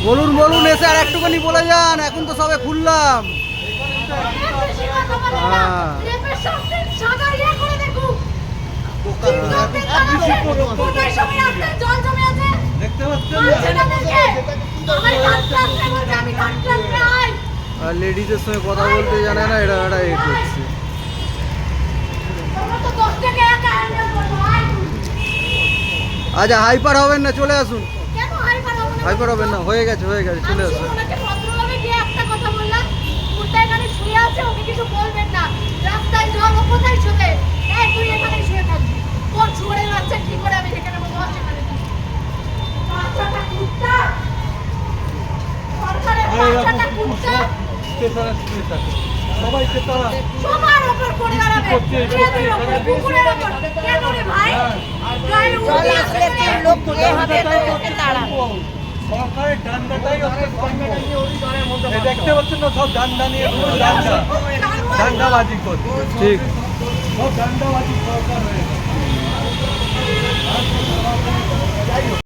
বলুন বলুন, এসে আর একটুখানি বলে যান, এখন তো সবে খুললাম। আর লেডিজের সঙ্গে কথা বলতে জানে না, এটা এটা এ করছে। আচ্ছা হাইপার হবেন না, চলে আসুন। হাইপার হবেন না, হয়ে গেছে চলে আসুন। সবাই সবার উপর করে দাঁড়াবে, মেয়েদের উপর, কুকুরের উপর, কেন রে ভাই? গায়ে উঠে আসলে তিন লোক তুলে হবে তো ওকে তাড়াবো। সরকারের ডান্ডাটাই হচ্ছে দেখতে পাচ্ছেন না, সব ডান্ডা নিয়ে ডান্ডাবাজি করছে। ঠিক, সব ডান্ডাবাজি সরকার হয়ে গেছে।